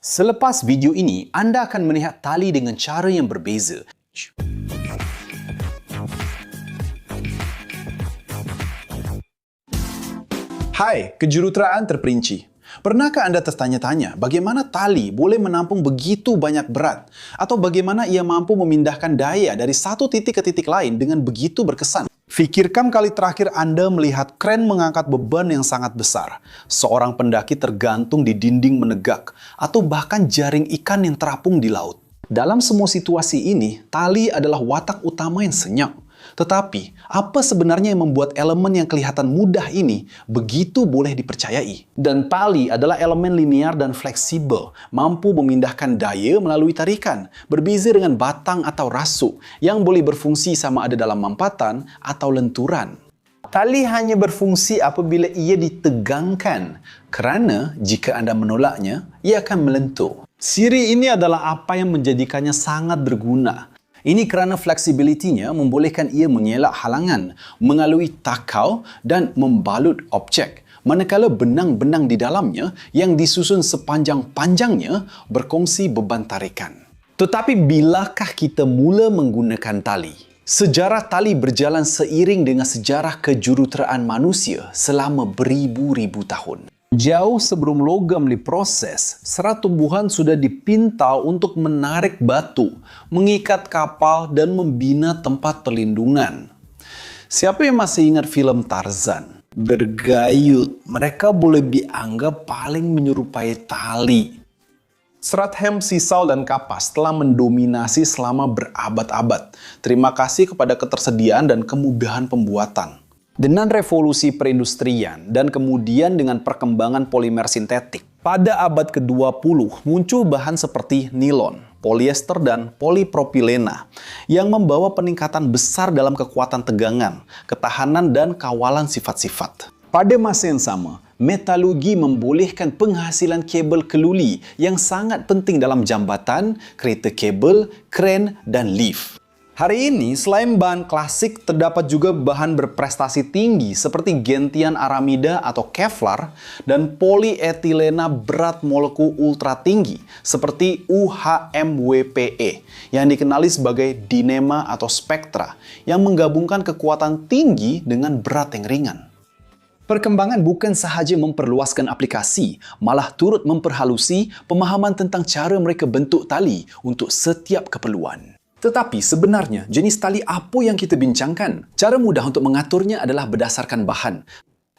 Selepas video ini, anda akan melihat tali dengan cara yang berbeza. Hai, kejuruteraan terperinci. Pernahkah Anda tertanya-tanya bagaimana tali boleh menampung begitu banyak berat? Atau bagaimana ia mampu memindahkan daya dari satu titik ke titik lain dengan begitu berkesan? Fikirkan kali terakhir Anda melihat kren mengangkat beban yang sangat besar, seorang pendaki tergantung di dinding menegak, atau bahkan jaring ikan yang terapung di laut. Dalam semua situasi ini, tali adalah watak utama yang senyap. Tetapi, apa sebenarnya yang membuat elemen yang kelihatan mudah ini begitu boleh dipercayai? Dan tali adalah elemen linear dan fleksibel, mampu memindahkan daya melalui tarikan, berbeza dengan batang atau rasuk yang boleh berfungsi sama ada dalam mampatan atau lenturan. Tali hanya berfungsi apabila ia ditegangkan, kerana jika Anda menolaknya, ia akan melentur. Siri ini adalah apa yang menjadikannya sangat berguna. Ini kerana fleksibilitinya membolehkan ia mengelak halangan, mengalui takau dan membalut objek. Manakala benang-benang di dalamnya yang disusun sepanjang-panjangnya berkongsi beban tarikan. Tetapi bilakah kita mula menggunakan tali? Sejarah tali berjalan seiring dengan sejarah kejuruteraan manusia selama beribu-ribu tahun. Jauh sebelum logam diproses, serat tumbuhan sudah dipintal untuk menarik batu, mengikat kapal dan membina tempat perlindungan. Siapa yang masih ingat filem Tarzan? Bergayut, mereka boleh dianggap paling menyerupai tali. Serat hem, sisal, dan kapas telah mendominasi selama berabad-abad. Terima kasih kepada ketersediaan dan kemudahan pembuatan. Dengan revolusi perindustrian dan kemudian dengan perkembangan polimer sintetik, pada abad ke-20 muncul bahan seperti nilon, polyester, dan polipropilena yang membawa peningkatan besar dalam kekuatan tegangan, ketahanan, dan kawalan sifat-sifat. Pada masa yang sama, metalurgi membolehkan penghasilan kabel keluli yang sangat penting dalam jambatan, kereta kabel, kren, dan lift. Hari ini, selain bahan klasik, terdapat juga bahan berprestasi tinggi seperti gentian aramida atau Kevlar dan polietilena berat molekul ultra tinggi seperti UHMWPE yang dikenali sebagai Dyneema atau Spectra yang menggabungkan kekuatan tinggi dengan berat yang ringan. Perkembangan bukan sahaja memperluaskan aplikasi, malah turut memperhalusi pemahaman tentang cara mereka bentuk tali untuk setiap keperluan. Tetapi sebenarnya jenis tali apa yang kita bincangkan? Cara mudah untuk mengaturnya adalah berdasarkan bahan.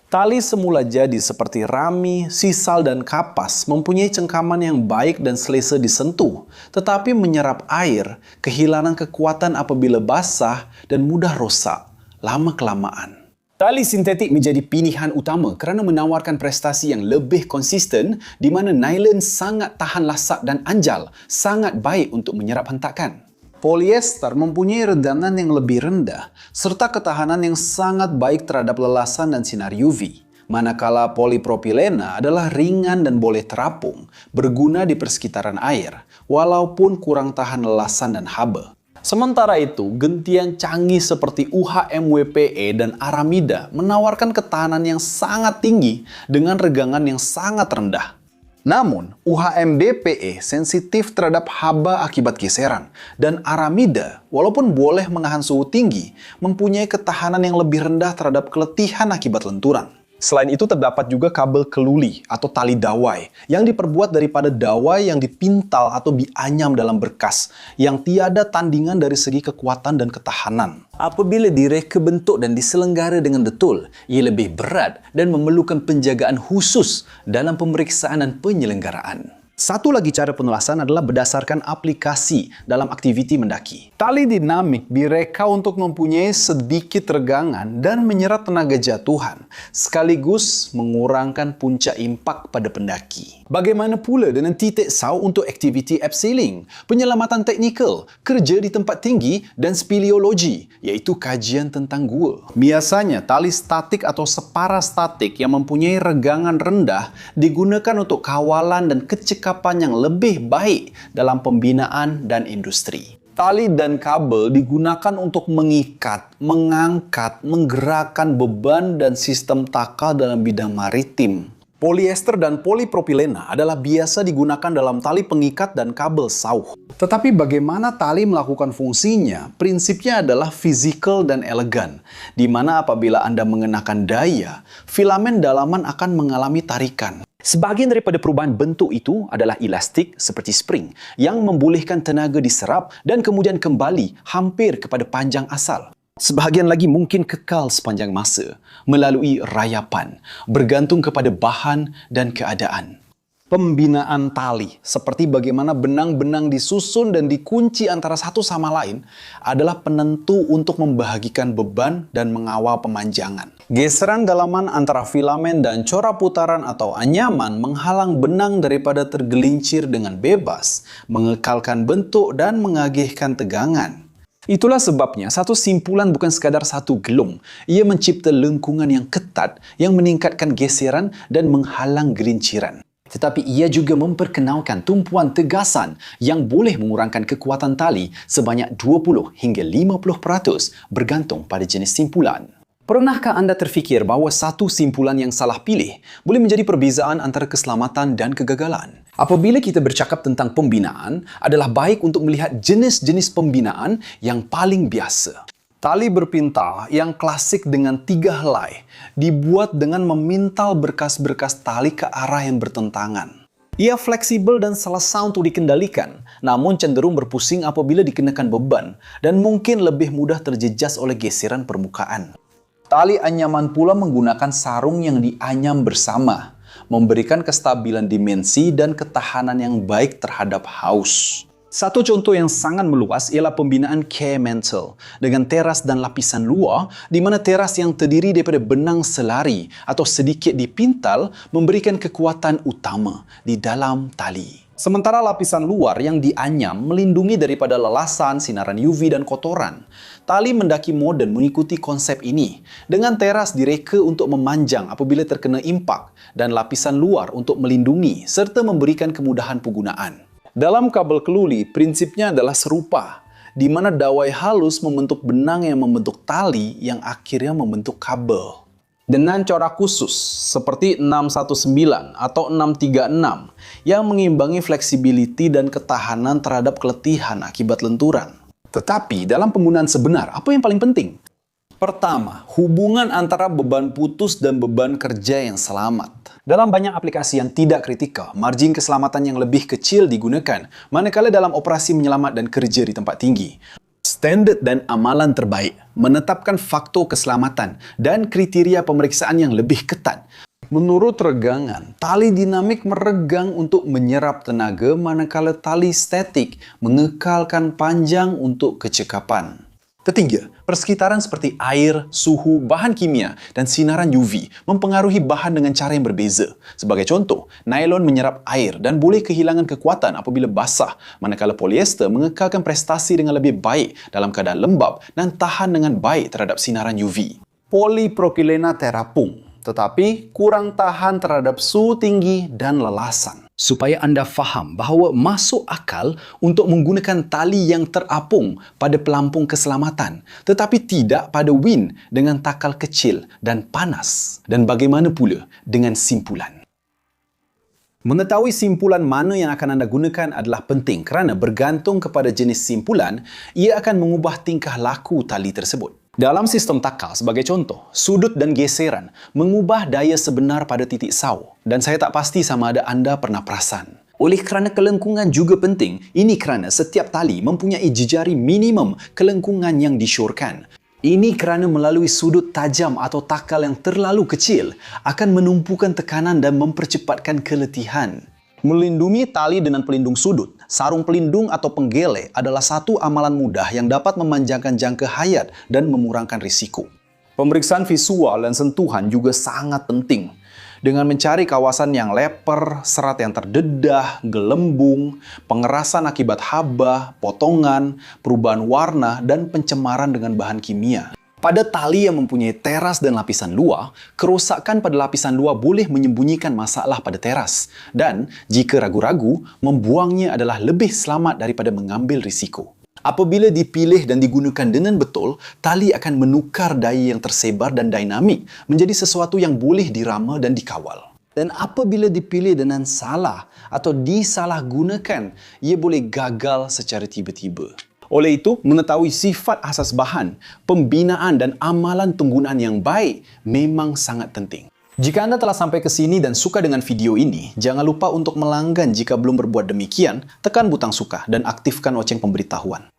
Tali semula jadi seperti rami, sisal, dan kapas mempunyai cengkaman yang baik dan selesa disentuh, tetapi menyerap air, kehilangan kekuatan apabila basah, dan mudah rosak lama-kelamaan. Tali sintetik menjadi pilihan utama kerana menawarkan prestasi yang lebih konsisten di mana nylon sangat tahan lasak dan anjal, sangat baik untuk menyerap hentakan. Polyester mempunyai redanan yang lebih rendah serta ketahanan yang sangat baik terhadap lelasan dan sinar UV. Manakala polipropilena adalah ringan dan boleh terapung, berguna di persekitaran air, walaupun kurang tahan lelasan dan haba. Sementara itu, gentian canggih seperti UHMWPE dan aramida menawarkan ketahanan yang sangat tinggi dengan regangan yang sangat rendah. Namun, UHMDPE sensitif terhadap haba akibat geseran, dan aramida, walaupun boleh menahan suhu tinggi, mempunyai ketahanan yang lebih rendah terhadap keletihan akibat lenturan. Selain itu, terdapat juga kabel keluli atau tali dawai yang diperbuat daripada dawai yang dipintal atau dianyam dalam berkas yang tiada tandingan dari segi kekuatan dan ketahanan. Apabila direka bentuk dan diselenggara dengan betul, ia lebih berat dan memerlukan penjagaan khusus dalam pemeriksaan dan penyelenggaraan. Satu lagi cara penulasan adalah berdasarkan aplikasi dalam aktiviti mendaki. Tali dinamik direka untuk mempunyai sedikit regangan dan menyerap tenaga jatuhan, sekaligus mengurangkan puncak impak pada pendaki. Bagaimana pula dengan titik sau untuk aktiviti abseiling, penyelamatan teknikal, kerja di tempat tinggi, dan speleologi, iaitu kajian tentang gua. Biasanya, tali statik atau separastatik yang mempunyai regangan rendah digunakan untuk kawalan dan kecekapan yang lebih baik dalam pembinaan dan industri. Tali dan kabel digunakan untuk mengikat, mengangkat, menggerakkan beban dan sistem takal dalam bidang maritim. Polyester dan polipropilena adalah biasa digunakan dalam tali pengikat dan kabel sauh. Tetapi bagaimana tali melakukan fungsinya? Prinsipnya adalah physical dan elegan, di mana apabila Anda mengenakan daya, filamen dalaman akan mengalami tarikan. Sebagian daripada perubahan bentuk itu adalah elastik seperti spring yang membolehkan tenaga diserap dan kemudian kembali hampir kepada panjang asal. Sebahagian lagi mungkin kekal sepanjang masa melalui rayapan, bergantung kepada bahan dan keadaan. Pembinaan tali, seperti bagaimana benang-benang disusun dan dikunci antara satu sama lain, adalah penentu untuk membahagikan beban dan mengawal pemanjangan. Geseran dalaman antara filamen dan cora putaran atau anyaman menghalang benang daripada tergelincir dengan bebas, mengekalkan bentuk dan mengagihkan tegangan. Itulah sebabnya satu simpulan bukan sekadar satu gelung. Ia mencipta lengkungan yang ketat yang meningkatkan geseran dan menghalang gelinciran. Tetapi ia juga memperkenalkan tumpuan tegasan yang boleh mengurangkan kekuatan tali sebanyak 20 hingga 50% bergantung pada jenis simpulan. Pernahkah anda terfikir bahawa satu simpulan yang salah pilih boleh menjadi perbezaan antara keselamatan dan kegagalan? Apabila kita bercakap tentang pembinaan, adalah baik untuk melihat jenis-jenis pembinaan yang paling biasa. Tali berpintal yang klasik dengan 3 helai dibuat dengan memintal berkas-berkas tali ke arah yang bertentangan. Ia fleksibel dan selesa untuk dikendalikan, namun cenderung berpusing apabila dikenakan beban dan mungkin lebih mudah terjejas oleh geseran permukaan. Tali anyaman pula menggunakan sarung yang dianyam bersama, memberikan kestabilan dimensi dan ketahanan yang baik terhadap haus. Satu contoh yang sangat meluas ialah pembinaan care mantle dengan teras dan lapisan luar, di mana teras yang terdiri daripada benang selari atau sedikit dipintal memberikan kekuatan utama di dalam tali. Sementara lapisan luar yang dianyam melindungi daripada lelasan, sinaran UV dan kotoran. Tali mendaki moden mengikuti konsep ini, dengan teras direka untuk memanjang apabila terkena impak dan lapisan luar untuk melindungi serta memberikan kemudahan penggunaan. Dalam kabel keluli, prinsipnya adalah serupa, di mana dawai halus membentuk benang yang membentuk tali yang akhirnya membentuk kabel. Dengan corak khusus seperti 619 atau 636 yang mengimbangi fleksibiliti dan ketahanan terhadap keletihan akibat lenturan. Tetapi dalam penggunaan sebenar, apa yang paling penting? Pertama, hubungan antara beban putus dan beban kerja yang selamat. Dalam banyak aplikasi yang tidak kritikal, margin keselamatan yang lebih kecil digunakan, manakala dalam operasi menyelamat dan kerja di tempat tinggi. Standard dan amalan terbaik menetapkan faktor keselamatan dan kriteria pemeriksaan yang lebih ketat. Menurut regangan, tali dinamik meregang untuk menyerap tenaga manakala tali statik mengekalkan panjang untuk kecekapan. Ketiga, persekitaran seperti air, suhu, bahan kimia dan sinaran UV mempengaruhi bahan dengan cara yang berbeza. Sebagai contoh, nylon menyerap air dan boleh kehilangan kekuatan apabila basah, manakala polyester mengekalkan prestasi dengan lebih baik dalam keadaan lembab dan tahan dengan baik terhadap sinaran UV. Polipropilena terapung, tetapi kurang tahan terhadap suhu tinggi dan lelasan. Supaya anda faham bahawa masuk akal untuk menggunakan tali yang terapung pada pelampung keselamatan, tetapi tidak pada win dengan takal kecil dan panas. Dan bagaimana pula dengan simpulan? Mengetahui simpulan mana yang akan anda gunakan adalah penting kerana bergantung kepada jenis simpulan, ia akan mengubah tingkah laku tali tersebut. Dalam sistem takal, sebagai contoh, sudut dan geseran mengubah daya sebenar pada titik sau. Dan saya tak pasti sama ada anda pernah perasan. Oleh kerana kelengkungan juga penting, ini kerana setiap tali mempunyai jejari minimum kelengkungan yang disyorkan. Ini kerana melalui sudut tajam atau takal yang terlalu kecil akan menumpukan tekanan dan mempercepatkan keletihan. Melindungi tali dengan pelindung sudut, sarung pelindung atau penggele adalah satu amalan mudah yang dapat memanjangkan jangka hayat dan memurangkan risiko. Pemeriksaan visual dan sentuhan juga sangat penting. Dengan mencari kawasan yang leper, serat yang terdedah, gelembung, pengerasan akibat haba, potongan, perubahan warna, dan pencemaran dengan bahan kimia. Pada tali yang mempunyai teras dan lapisan luar, kerosakan pada lapisan luar boleh menyembunyikan masalah pada teras. Dan jika ragu-ragu, membuangnya adalah lebih selamat daripada mengambil risiko. Apabila dipilih dan digunakan dengan betul, tali akan menukar daya yang tersebar dan dinamik menjadi sesuatu yang boleh dirama dan dikawal. Dan apabila dipilih dengan salah atau disalahgunakan, ia boleh gagal secara tiba-tiba. Oleh itu, mengetahui sifat asas bahan, pembinaan dan amalan penggunaan yang baik memang sangat penting. Jika anda telah sampai ke sini dan suka dengan video ini, jangan lupa untuk melanggan jika belum berbuat demikian, tekan butang suka dan aktifkan loceng pemberitahuan.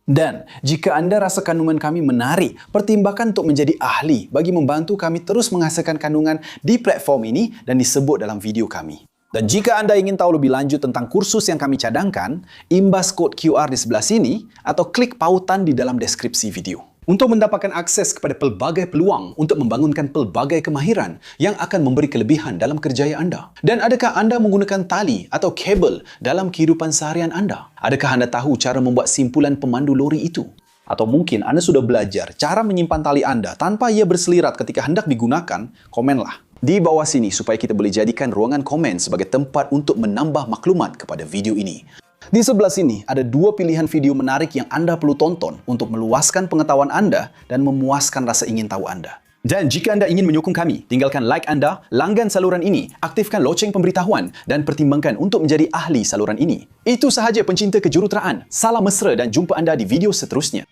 Dan jika anda rasa kandungan kami menarik, pertimbangkan untuk menjadi ahli bagi membantu kami terus menghasilkan kandungan di platform ini dan disebut dalam video kami. Dan jika anda ingin tahu lebih lanjut tentang kursus yang kami cadangkan, imbas kod QR di sebelah sini atau klik pautan di dalam deskripsi video. Untuk mendapatkan akses kepada pelbagai peluang untuk membangunkan pelbagai kemahiran yang akan memberi kelebihan dalam kerjaya anda. Dan adakah anda menggunakan tali atau kabel dalam kehidupan seharian anda? Adakah anda tahu cara membuat simpulan pemandu lori itu? Atau mungkin anda sudah belajar cara menyimpan tali anda tanpa ia berselirat ketika hendak digunakan? Komenlah di bawah sini supaya kita boleh jadikan ruangan komen sebagai tempat untuk menambah maklumat kepada video ini. Di sebelah sini ada 2 pilihan video menarik yang anda perlu tonton untuk meluaskan pengetahuan anda dan memuaskan rasa ingin tahu anda. Dan jika anda ingin menyokong kami, tinggalkan like anda, langgan saluran ini, aktifkan loceng pemberitahuan dan pertimbangkan untuk menjadi ahli saluran ini. Itu sahaja pencinta kejuruteraan. Salam mesra dan jumpa anda di video seterusnya.